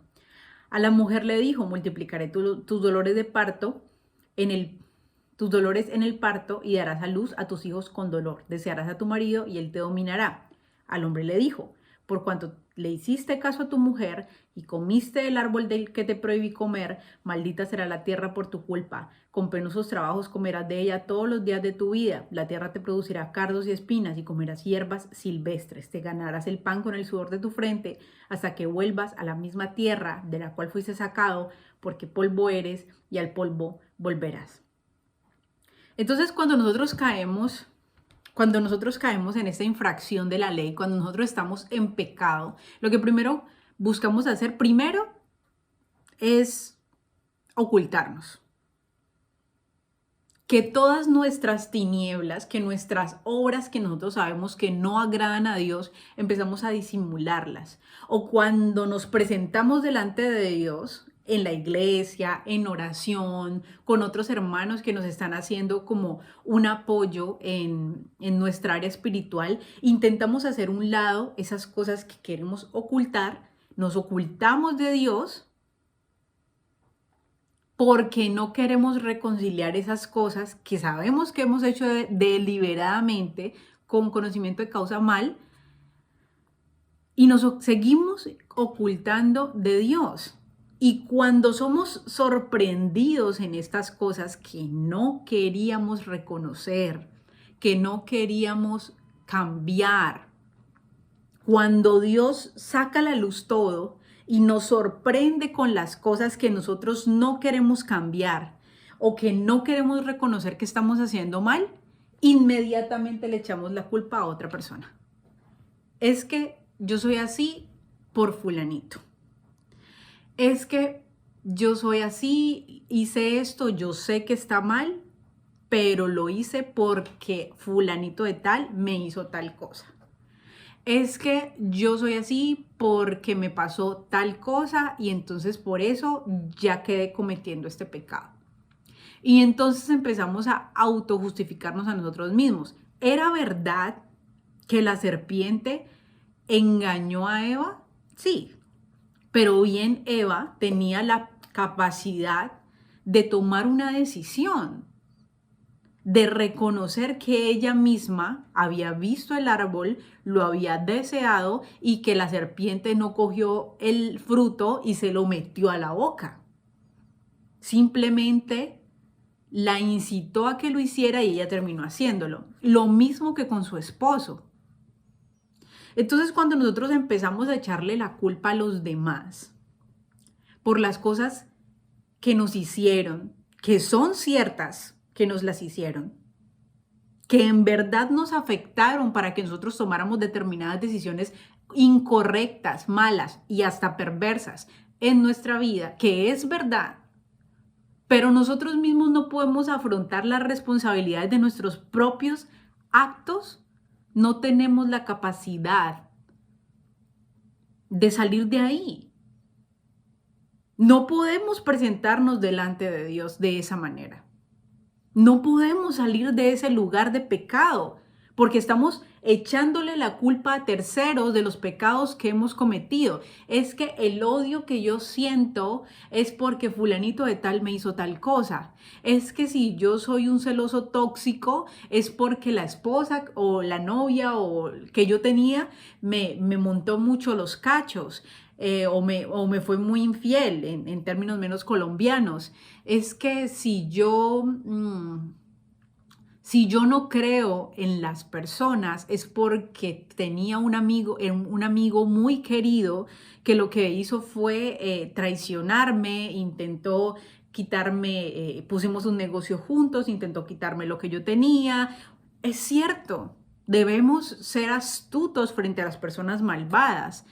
A la mujer le dijo, multiplicaré tus dolores de parto tus dolores en el parto y darás a luz a tus hijos con dolor. Desearás a tu marido y él te dominará. Al hombre le dijo, por cuanto le hiciste caso a tu mujer y comiste del árbol del que te prohibí comer, maldita será la tierra por tu culpa. Con penosos trabajos comerás de ella todos los días de tu vida. La tierra te producirá cardos y espinas y comerás hierbas silvestres. Te ganarás el pan con el sudor de tu frente hasta que vuelvas a la misma tierra de la cual fuiste sacado, porque polvo eres y al polvo volverás. Entonces, cuando nosotros caemos en esta infracción de la ley, cuando nosotros estamos en pecado, lo que primero buscamos hacer es ocultarnos. Que todas nuestras tinieblas, que nuestras obras que nosotros sabemos que no agradan a Dios, empezamos a disimularlas. O cuando nos presentamos delante de Dios, en la iglesia, en oración, con otros hermanos que nos están haciendo como un apoyo en nuestra área espiritual, intentamos hacer un lado esas cosas que queremos ocultar, nos ocultamos de Dios porque no queremos reconciliar esas cosas que sabemos que hemos hecho deliberadamente con conocimiento de causa mal y nos seguimos ocultando de Dios. Y cuando somos sorprendidos en estas cosas que no queríamos reconocer, que no queríamos cambiar, cuando Dios saca a la luz todo y nos sorprende con las cosas que nosotros no queremos cambiar o que no queremos reconocer que estamos haciendo mal, inmediatamente le echamos la culpa a otra persona. Es que yo soy así por fulanito. Es que yo soy así, hice esto, yo sé que está mal, pero lo hice porque fulanito de tal me hizo tal cosa. Es que yo soy así porque me pasó tal cosa y entonces por eso ya quedé cometiendo este pecado. Y entonces empezamos a autojustificarnos a nosotros mismos. Era verdad ¿Que la serpiente engañó a Eva? Sí, pero bien Eva tenía la capacidad de tomar una decisión, de reconocer que ella misma había visto el árbol, lo había deseado y que la serpiente no cogió el fruto y se lo metió a la boca. Simplemente la incitó a que lo hiciera y ella terminó haciéndolo. Lo mismo que con su esposo. Entonces, cuando nosotros empezamos a echarle la culpa a los demás por las cosas que nos hicieron, que son ciertas que nos las hicieron, que en verdad nos afectaron para que nosotros tomáramos determinadas decisiones incorrectas, malas y hasta perversas en nuestra vida, que es verdad, pero nosotros mismos no podemos afrontar las responsabilidades de nuestros propios actos, no tenemos la capacidad de salir de ahí. No podemos presentarnos delante de Dios de esa manera. No podemos salir de ese lugar de pecado porque estamos echándole la culpa a terceros de los pecados que hemos cometido. Es que el odio que yo siento es porque fulanito de tal me hizo tal cosa. Es que si yo soy un celoso tóxico es porque la esposa o la novia o que yo tenía me montó mucho los cachos. O me fue muy infiel en términos menos colombianos. Es que si yo no creo en las personas es porque tenía un amigo muy querido que lo que hizo fue traicionarme, intentó quitarme, pusimos un negocio juntos, intentó quitarme lo que yo tenía. Es cierto, debemos ser astutos frente a las personas malvadas,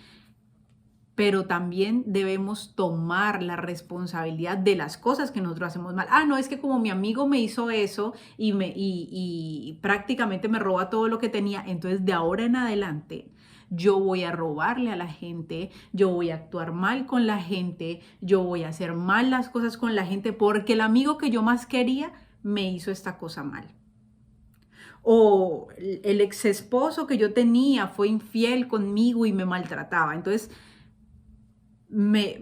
pero también debemos tomar la responsabilidad de las cosas que nosotros hacemos mal. Ah, no, es que como mi amigo me hizo eso y prácticamente me roba todo lo que tenía, entonces de ahora en adelante yo voy a robarle a la gente, yo voy a actuar mal con la gente, yo voy a hacer mal las cosas con la gente porque el amigo que yo más quería me hizo esta cosa mal. O el ex esposo que yo tenía fue infiel conmigo y me maltrataba. Entonces, me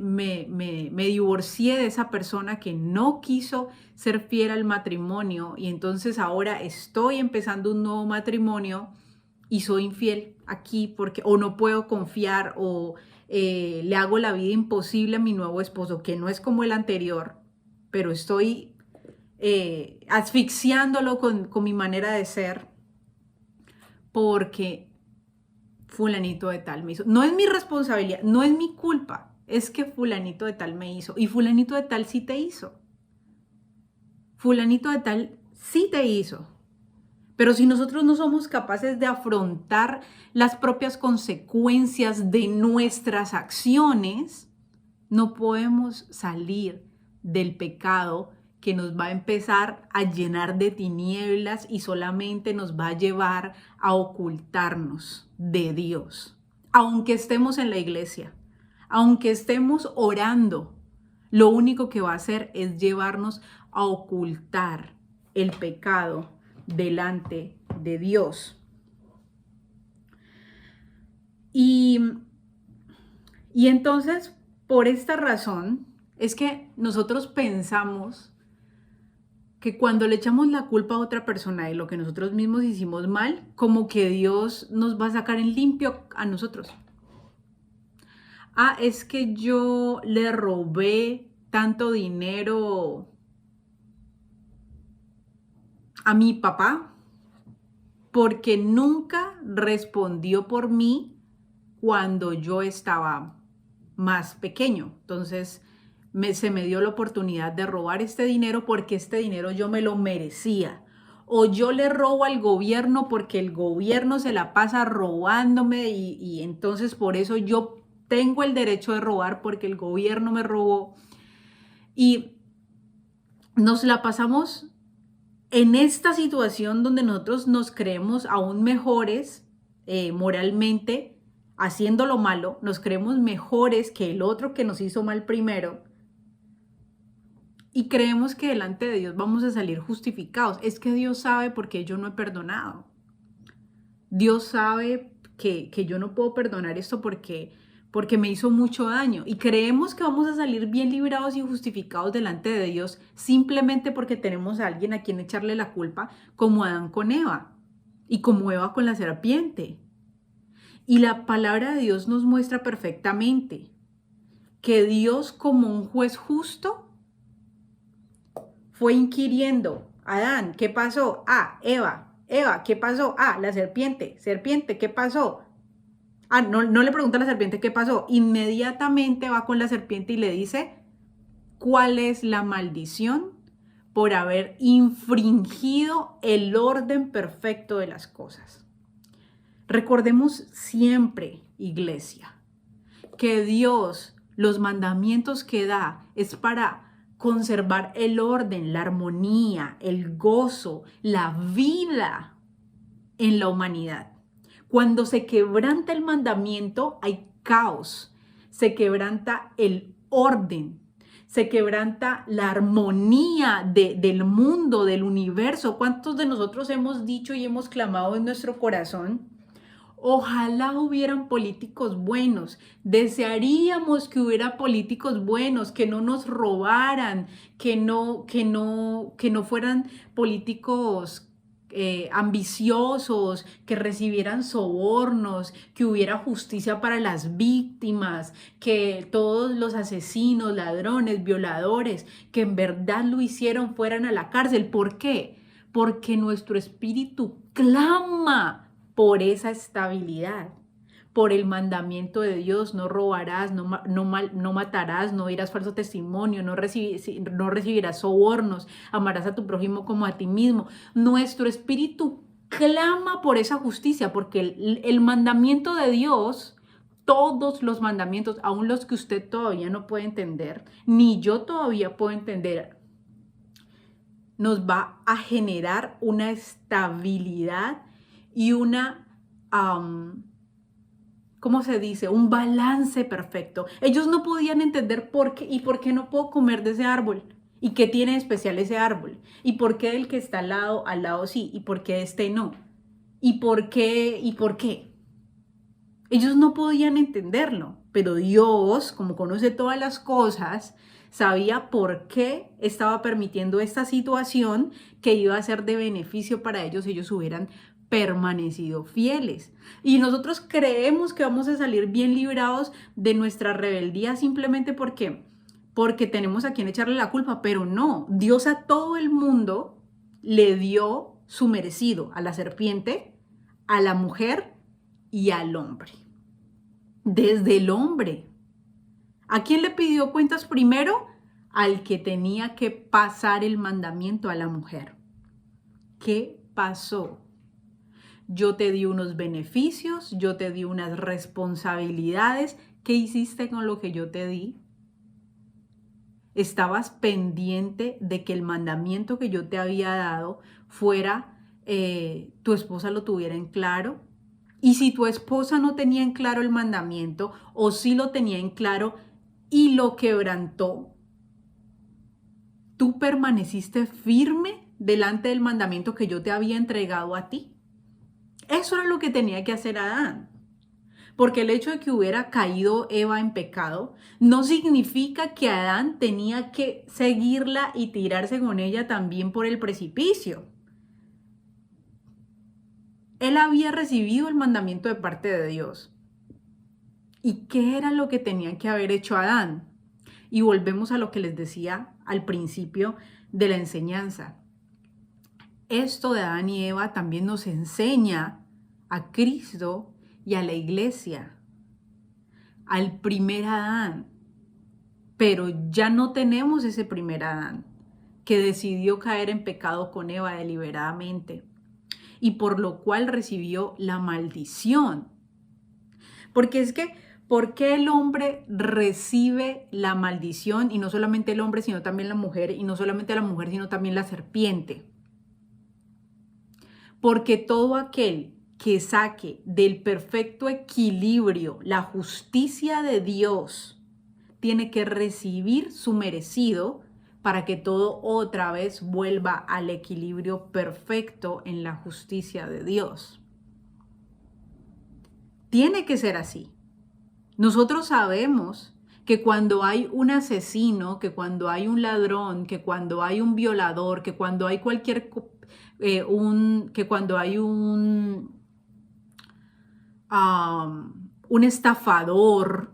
divorcié de esa persona que no quiso ser fiel al matrimonio y entonces ahora estoy empezando un nuevo matrimonio y soy infiel aquí porque o no puedo confiar o le hago la vida imposible a mi nuevo esposo, que no es como el anterior, pero estoy asfixiándolo con mi manera de ser porque fulanito de tal me hizo. No es mi responsabilidad, no es mi culpa. Es que fulanito de tal me hizo y fulanito de tal sí te hizo. Fulanito de tal sí te hizo. Pero si nosotros no somos capaces de afrontar las propias consecuencias de nuestras acciones, no podemos salir del pecado que nos va a empezar a llenar de tinieblas y solamente nos va a llevar a ocultarnos de Dios, aunque estemos en la iglesia. Aunque estemos orando, lo único que va a hacer es llevarnos a ocultar el pecado delante de Dios. Y entonces, por esta razón, es que nosotros pensamos que cuando le echamos la culpa a otra persona de lo que nosotros mismos hicimos mal, como que Dios nos va a sacar en limpio a nosotros. Ah, es que yo le robé tanto dinero a mi papá porque nunca respondió por mí cuando yo estaba más pequeño. Entonces se me dio la oportunidad de robar este dinero porque este dinero yo me lo merecía. O yo le robo al gobierno porque el gobierno se la pasa robándome y entonces por eso yo tengo el derecho de robar porque el gobierno me robó. Y nos la pasamos en esta situación donde nosotros nos creemos aún mejores moralmente, haciendo lo malo, nos creemos mejores que el otro que nos hizo mal primero y creemos que delante de Dios vamos a salir justificados. Es que Dios sabe por qué yo no he perdonado. Dios sabe que yo no puedo perdonar esto porque me hizo mucho daño. Y creemos que vamos a salir bien librados y justificados delante de Dios simplemente porque tenemos a alguien a quien echarle la culpa, como Adán con Eva y como Eva con la serpiente. Y la palabra de Dios nos muestra perfectamente que Dios, como un juez justo, fue inquiriendo: Adán, ¿qué pasó? Ah, Eva, ¿qué pasó? Ah, la serpiente, ¿qué pasó? Ah, no le pregunta a la serpiente qué pasó. Inmediatamente va con la serpiente y le dice cuál es la maldición por haber infringido el orden perfecto de las cosas. Recordemos siempre, iglesia, que Dios, los mandamientos que da es para conservar el orden, la armonía, el gozo, la vida en la humanidad. Cuando se quebranta el mandamiento, hay caos, se quebranta el orden, se quebranta la armonía del mundo, del universo. ¿Cuántos de nosotros hemos dicho y hemos clamado en nuestro corazón: ojalá hubieran políticos buenos, desearíamos que hubiera políticos buenos, que no nos robaran, que no fueran políticos ambiciosos, que recibieran sobornos, que hubiera justicia para las víctimas, que todos los asesinos, ladrones, violadores, que en verdad lo hicieron, fueran a la cárcel? ¿Por qué? Porque nuestro espíritu clama por esa estabilidad, por el mandamiento de Dios: no robarás, no matarás, no dirás falso testimonio, no recibirás sobornos, amarás a tu prójimo como a ti mismo. Nuestro espíritu clama por esa justicia, porque el mandamiento de Dios, todos los mandamientos, aun los que usted todavía no puede entender, ni yo todavía puedo entender, nos va a generar una estabilidad y una, ¿cómo se dice? Un balance perfecto. Ellos no podían entender por qué no puedo comer de ese árbol. ¿Y qué tiene de especial ese árbol? ¿Y por qué el que está al lado sí? ¿Y por qué este no? ¿Y por qué? ¿Y por qué? Ellos no podían entenderlo, pero Dios, como conoce todas las cosas, sabía por qué estaba permitiendo esta situación que iba a ser de beneficio para ellos si ellos hubieran permanecido fieles. Y nosotros creemos que vamos a salir bien librados de nuestra rebeldía simplemente porque tenemos a quien echarle la culpa, pero no. Dios a todo el mundo le dio su merecido: a la serpiente, a la mujer y al hombre. Desde el hombre. ¿A quién le pidió cuentas primero? Al que tenía que pasar el mandamiento, a la mujer. ¿Qué pasó? Yo te di unos beneficios, yo te di unas responsabilidades. ¿Qué hiciste con lo que yo te di? ¿Estabas pendiente de que el mandamiento que yo te había dado fuera, tu esposa lo tuviera en claro? Y si tu esposa no tenía en claro el mandamiento, o si lo tenía en claro y lo quebrantó, ¿tú permaneciste firme delante del mandamiento que yo te había entregado a ti? Eso era lo que tenía que hacer Adán. Porque el hecho de que hubiera caído Eva en pecado no significa que Adán tenía que seguirla y tirarse con ella también por el precipicio. Él había recibido el mandamiento de parte de Dios. ¿Y qué era lo que tenía que haber hecho Adán? Y volvemos a lo que les decía al principio de la enseñanza. Esto de Adán y Eva también nos enseña a Cristo y a la iglesia, al primer Adán. Pero ya no tenemos ese primer Adán que decidió caer en pecado con Eva deliberadamente y por lo cual recibió la maldición. Porque es que, ¿por qué el hombre recibe la maldición? Y no solamente el hombre, sino también la mujer, y no solamente la mujer, sino también la serpiente. Porque todo aquel que saque del perfecto equilibrio la justicia de Dios tiene que recibir su merecido para que todo otra vez vuelva al equilibrio perfecto en la justicia de Dios. Tiene que ser así. Nosotros sabemos que cuando hay un asesino, que cuando hay un ladrón, que cuando hay un violador, que cuando hay que cuando hay un estafador,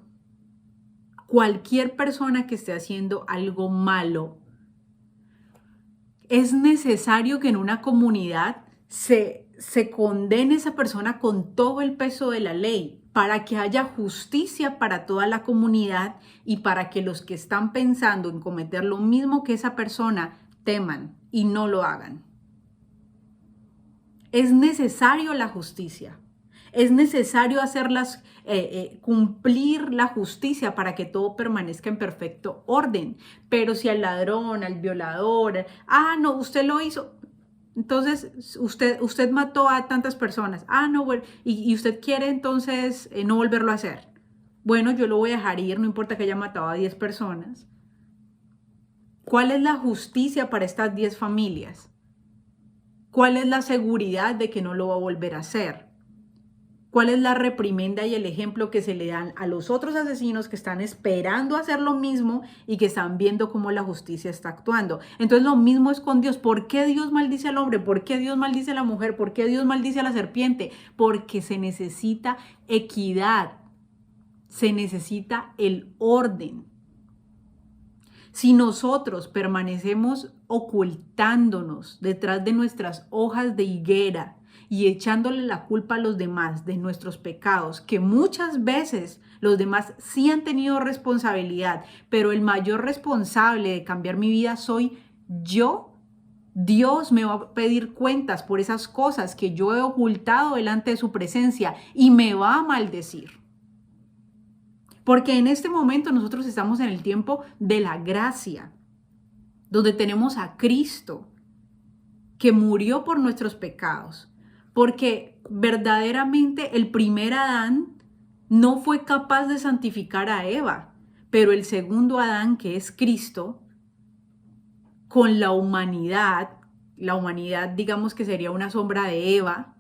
cualquier persona que esté haciendo algo malo, es necesario que en una comunidad se condene a esa persona con todo el peso de la ley para que haya justicia para toda la comunidad y para que los que están pensando en cometer lo mismo que esa persona teman y no lo hagan. Es necesario la justicia. Es necesario cumplir la justicia para que todo permanezca en perfecto orden. Pero si al ladrón, al violador, no, usted lo hizo, entonces usted mató a tantas personas, no, bueno, y usted quiere entonces no volverlo a hacer. Bueno, yo lo voy a dejar ir, no importa que haya matado a 10 personas. ¿Cuál es la justicia para estas 10 familias? ¿Cuál es la seguridad de que no lo va a volver a hacer? ¿Cuál es la reprimenda y el ejemplo que se le dan a los otros asesinos que están esperando hacer lo mismo y que están viendo cómo la justicia está actuando? Entonces lo mismo es con Dios. ¿Por qué Dios maldice al hombre? ¿Por qué Dios maldice a la mujer? ¿Por qué Dios maldice a la serpiente? Porque se necesita equidad, se necesita el orden. Si nosotros permanecemos ocultándonos detrás de nuestras hojas de higuera y echándole la culpa a los demás de nuestros pecados, que muchas veces los demás sí han tenido responsabilidad, pero el mayor responsable de cambiar mi vida soy yo, Dios me va a pedir cuentas por esas cosas que yo he ocultado delante de su presencia y me va a maldecir. Porque en este momento nosotros estamos en el tiempo de la gracia, donde tenemos a Cristo que murió por nuestros pecados. Porque verdaderamente el primer Adán no fue capaz de santificar a Eva, pero el segundo Adán, que es Cristo, con la humanidad digamos que sería una sombra de Eva,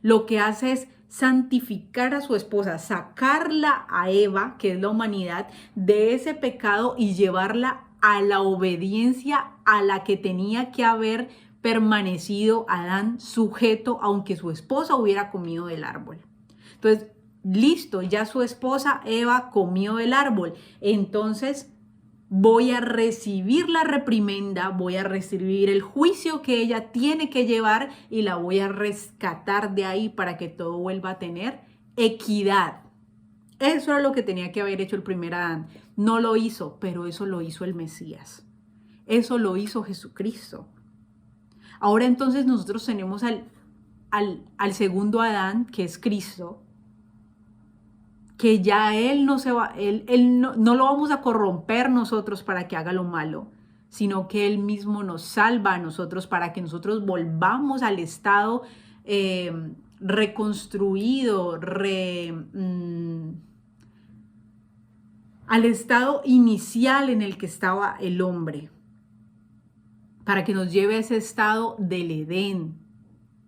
lo que hace es santificar a su esposa, sacarla a Eva, que es la humanidad, de ese pecado y llevarla a la obediencia a la que tenía que haber permanecido Adán sujeto, aunque su esposa hubiera comido del árbol. Entonces, listo, ya su esposa Eva comió del árbol. Entonces, voy a recibir la reprimenda, voy a recibir el juicio que ella tiene que llevar y la voy a rescatar de ahí para que todo vuelva a tener equidad. Eso era lo que tenía que haber hecho el primer Adán. No lo hizo, pero eso lo hizo el Mesías. Eso lo hizo Jesucristo. Ahora entonces nosotros tenemos al segundo Adán, que es Cristo, que ya él no se va, él no lo vamos a corromper nosotros para que haga lo malo, sino que él mismo nos salva a nosotros para que nosotros volvamos al estado reconstruido, al estado inicial en el que estaba el hombre, para que nos lleve a ese estado del Edén.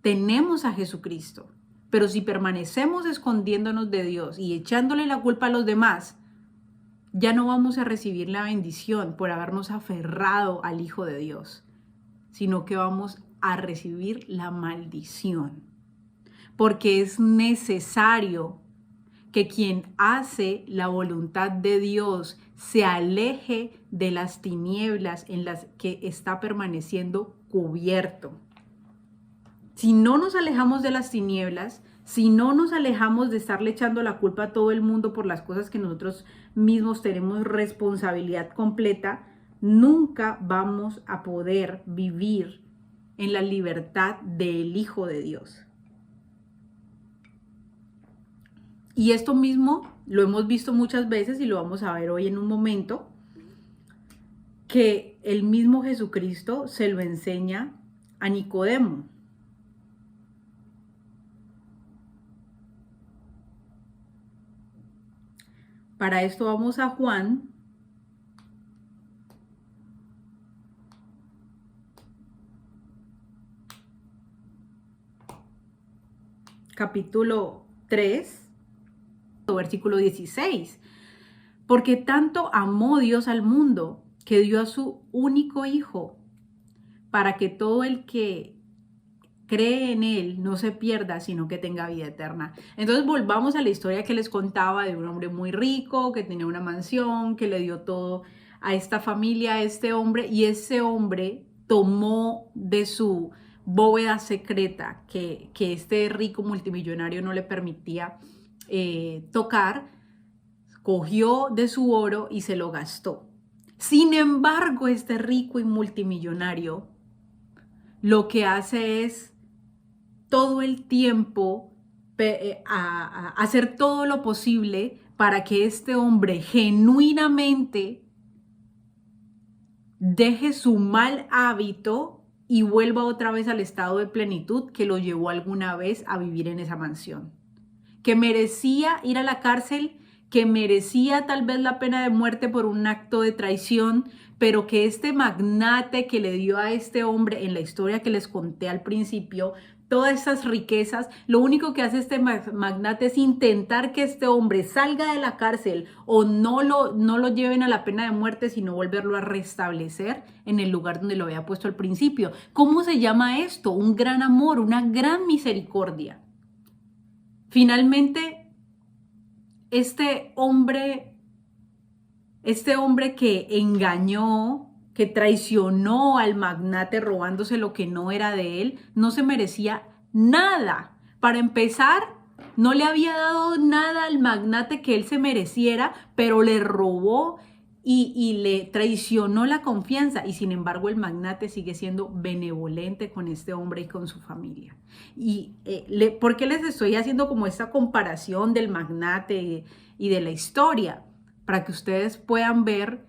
Tenemos a Jesucristo. Pero si permanecemos escondiéndonos de Dios y echándole la culpa a los demás, ya no vamos a recibir la bendición por habernos aferrado al Hijo de Dios, sino que vamos a recibir la maldición. Porque es necesario que quien hace la voluntad de Dios se aleje de las tinieblas en las que está permaneciendo cubierto. Si no nos alejamos de las tinieblas, si no nos alejamos de estarle echando la culpa a todo el mundo por las cosas que nosotros mismos tenemos responsabilidad completa, nunca vamos a poder vivir en la libertad del Hijo de Dios. Y esto mismo lo hemos visto muchas veces y lo vamos a ver hoy en un momento, que el mismo Jesucristo se lo enseña a Nicodemo. Para esto vamos a Juan, capítulo 3, versículo 16. Porque tanto amó Dios al mundo que dio a su único hijo para que todo el que cree en él no se pierda, sino que tenga vida eterna. Entonces volvamos a la historia que les contaba de un hombre muy rico, que tenía una mansión, que le dio todo a esta familia, a este hombre, y ese hombre tomó de su bóveda secreta que este rico multimillonario no le permitía tocar, cogió de su oro y se lo gastó. Sin embargo, este rico y multimillonario lo que hace es todo el tiempo a hacer todo lo posible para que este hombre genuinamente deje su mal hábito y vuelva otra vez al estado de plenitud que lo llevó alguna vez a vivir en esa mansión. Que merecía ir a la cárcel, que merecía tal vez la pena de muerte por un acto de traición, pero que este magnate que le dio a este hombre en la historia que les conté al principio, todas esas riquezas, lo único que hace este magnate es intentar que este hombre salga de la cárcel o no lo lleven a la pena de muerte, sino volverlo a restablecer en el lugar donde lo había puesto al principio. ¿Cómo se llama esto? Un gran amor, una gran misericordia. Finalmente, este hombre que engañó, que traicionó al magnate robándose lo que no era de él, no se merecía nada. Para empezar, no le había dado nada al magnate que él se mereciera, pero le robó y le traicionó la confianza. Y sin embargo, el magnate sigue siendo benevolente con este hombre y con su familia. Y ¿por qué les estoy haciendo como esta comparación del magnate y de la historia? Para que ustedes puedan ver,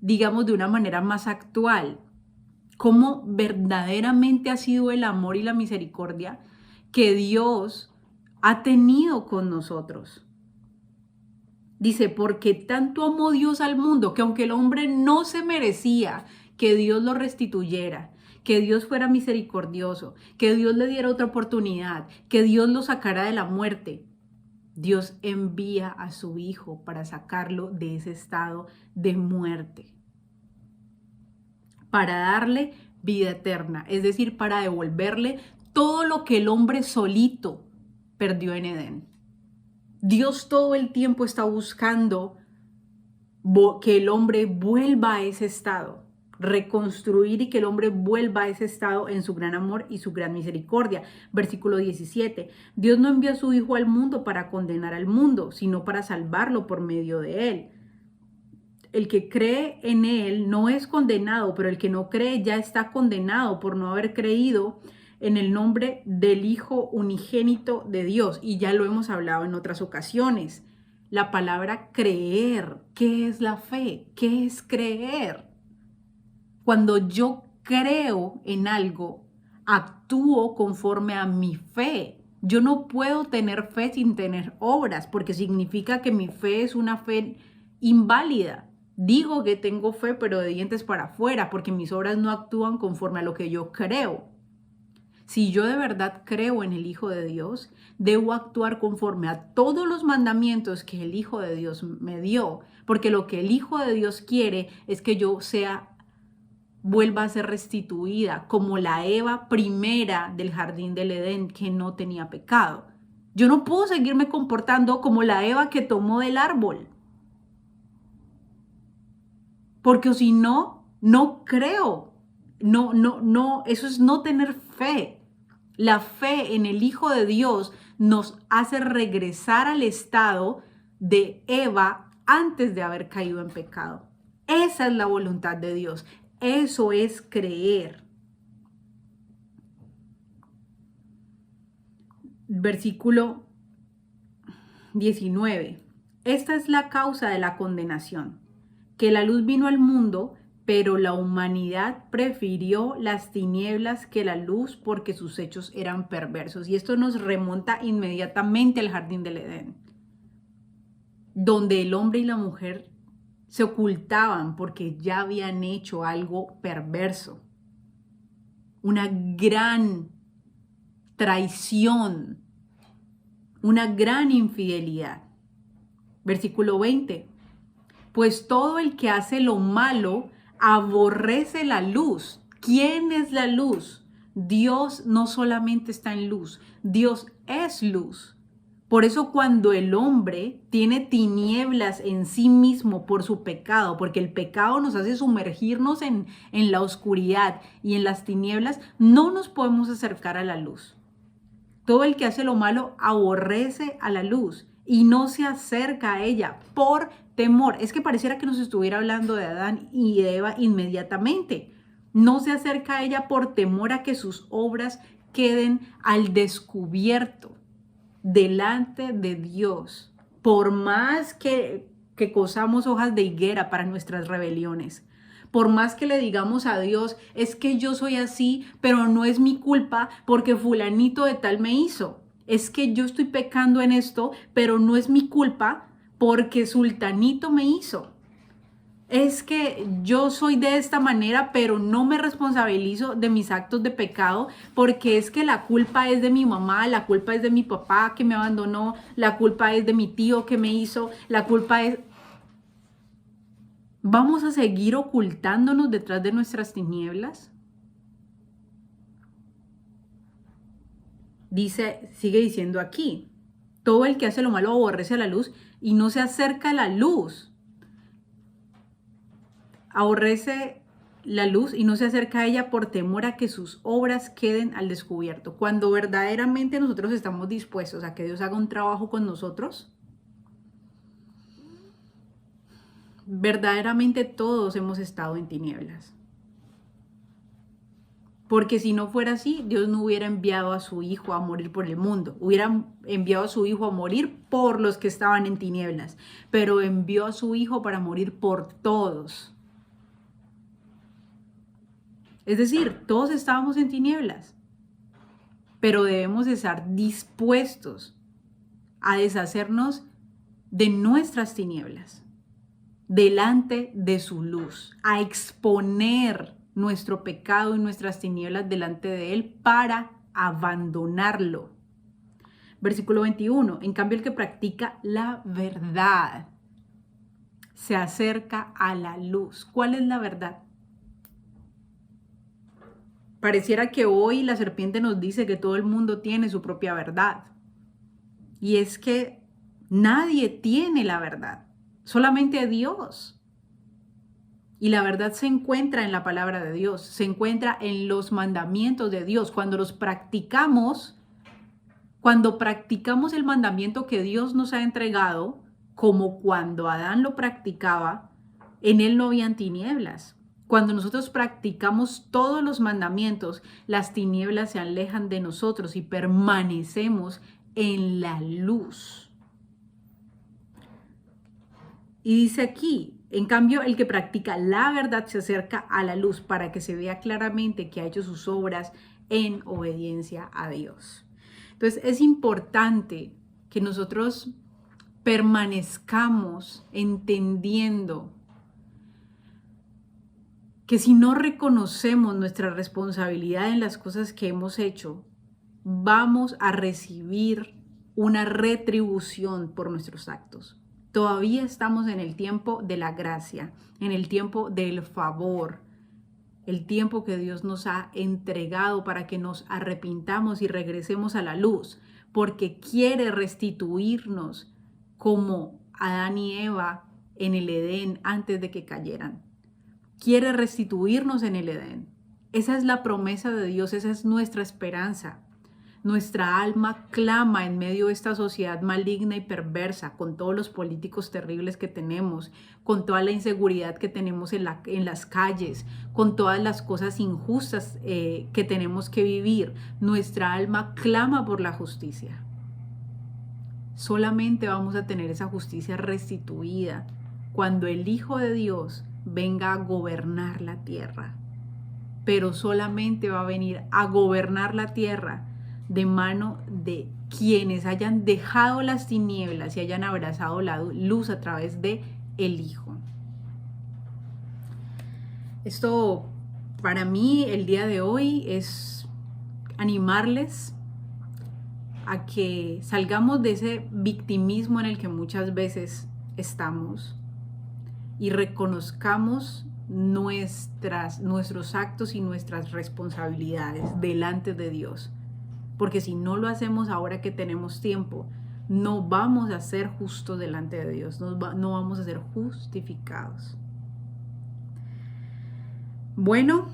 digamos, de una manera más actual, cómo verdaderamente ha sido el amor y la misericordia que Dios ha tenido con nosotros. Dice, porque tanto amó Dios al mundo, que aunque el hombre no se merecía que Dios lo restituyera, que Dios fuera misericordioso, que Dios le diera otra oportunidad, que Dios lo sacara de la muerte, Dios envía a su Hijo para sacarlo de ese estado de muerte, para darle vida eterna, es decir, para devolverle todo lo que el hombre solito perdió en Edén. Dios todo el tiempo está buscando que el hombre vuelva a ese estado, reconstruir y que el hombre vuelva a ese estado en su gran amor y su gran misericordia. Versículo 17. Dios no envió a su Hijo al mundo para condenar al mundo, sino para salvarlo por medio de él. El que cree en él no es condenado, pero el que no cree ya está condenado por no haber creído en el nombre del Hijo unigénito de Dios. Y ya lo hemos hablado en otras ocasiones. La palabra creer, ¿qué es la fe? ¿Qué es creer? Cuando yo creo en algo, actúo conforme a mi fe. Yo no puedo tener fe sin tener obras, porque significa que mi fe es una fe inválida. Digo que tengo fe, pero de dientes para afuera, porque mis obras no actúan conforme a lo que yo creo. Si yo de verdad creo en el Hijo de Dios, debo actuar conforme a todos los mandamientos que el Hijo de Dios me dio, porque lo que el Hijo de Dios quiere es que yo vuelva a ser restituida como la Eva primera del jardín del Edén que no tenía pecado. Yo no puedo seguirme comportando como la Eva que tomó del árbol, porque si no, no creo. No, eso es no tener fe. La fe en el Hijo de Dios nos hace regresar al estado de Eva antes de haber caído en pecado. Esa es la voluntad de Dios. Eso es creer. Versículo 19. Esta es la causa de la condenación, que la luz vino al mundo, pero la humanidad prefirió las tinieblas que la luz porque sus hechos eran perversos. Y esto nos remonta inmediatamente al jardín del Edén, donde el hombre y la mujer se ocultaban porque ya habían hecho algo perverso. Una gran traición, una gran infidelidad. Versículo 20. Pues todo el que hace lo malo aborrece la luz. ¿Quién es la luz? Dios no solamente está en luz, Dios es luz. Por eso cuando el hombre tiene tinieblas en sí mismo por su pecado, porque el pecado nos hace sumergirnos en la oscuridad y en las tinieblas, no nos podemos acercar a la luz. Todo el que hace lo malo aborrece a la luz y no se acerca a ella por temor. Es que pareciera que nos estuviera hablando de Adán y de Eva inmediatamente. No se acerca a ella por temor a que sus obras queden al descubierto delante de Dios. Por más que cosamos hojas de higuera para nuestras rebeliones, por más que le digamos a Dios, es que yo soy así, pero no es mi culpa porque fulanito de tal me hizo. Es que yo estoy pecando en esto, pero no es mi culpa porque sultanito me hizo. Es que yo soy de esta manera, pero no me responsabilizo de mis actos de pecado porque es que la culpa es de mi mamá, la culpa es de mi papá que me abandonó, la culpa es de mi tío que me hizo, la culpa es... ¿Vamos a seguir ocultándonos detrás de nuestras tinieblas? Sigue diciendo aquí, todo el que hace lo malo aborrece a la luz y no se acerca a la luz. Aborrece la luz y no se acerca a ella por temor a que sus obras queden al descubierto. Cuando verdaderamente nosotros estamos dispuestos a que Dios haga un trabajo con nosotros, verdaderamente todos hemos estado en tinieblas. Porque si no fuera así, Dios no hubiera enviado a su Hijo a morir por el mundo. Hubiera enviado a su Hijo a morir por los que estaban en tinieblas. Pero envió a su Hijo para morir por todos. Es decir, todos estábamos en tinieblas. Pero debemos estar dispuestos a deshacernos de nuestras tinieblas delante de su luz, a exponer nuestro pecado y nuestras tinieblas delante de Él para abandonarlo. Versículo 21. En cambio, el que practica la verdad se acerca a la luz. ¿Cuál es la verdad? Pareciera que hoy la serpiente nos dice que todo el mundo tiene su propia verdad. Y es que nadie tiene la verdad, solamente Dios. Y la verdad se encuentra en la palabra de Dios, se encuentra en los mandamientos de Dios. Cuando practicamos el mandamiento que Dios nos ha entregado, como cuando Adán lo practicaba, en él no habían tinieblas. Cuando nosotros practicamos todos los mandamientos, las tinieblas se alejan de nosotros y permanecemos en la luz. Y dice aquí, en cambio, el que practica la verdad se acerca a la luz para que se vea claramente que ha hecho sus obras en obediencia a Dios. Entonces, es importante que nosotros permanezcamos entendiendo que si no reconocemos nuestra responsabilidad en las cosas que hemos hecho, vamos a recibir una retribución por nuestros actos. Todavía estamos en el tiempo de la gracia, en el tiempo del favor, el tiempo que Dios nos ha entregado para que nos arrepintamos y regresemos a la luz, porque quiere restituirnos como Adán y Eva en el Edén antes de que cayeran. Quiere restituirnos en el Edén. Esa es la promesa de Dios, esa es nuestra esperanza. Nuestra alma clama en medio de esta sociedad maligna y perversa, con todos los políticos terribles que tenemos, con toda la inseguridad que tenemos en las calles, con todas las cosas injustas que tenemos que vivir. Nuestra alma clama por la justicia. Solamente vamos a tener esa justicia restituida cuando el Hijo de Dios venga a gobernar la tierra. Pero solamente va a venir a gobernar la tierra de mano de quienes hayan dejado las tinieblas y hayan abrazado la luz a través de el Hijo. Esto para mí el día de hoy es animarles a que salgamos de ese victimismo en el que muchas veces estamos y reconozcamos nuestros actos y nuestras responsabilidades delante de Dios. Porque si no lo hacemos ahora que tenemos tiempo, no vamos a ser justos delante de Dios, no vamos a ser justificados. Bueno,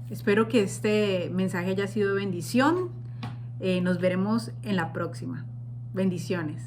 espero que este mensaje haya sido de bendición. Nos veremos en la próxima. Bendiciones.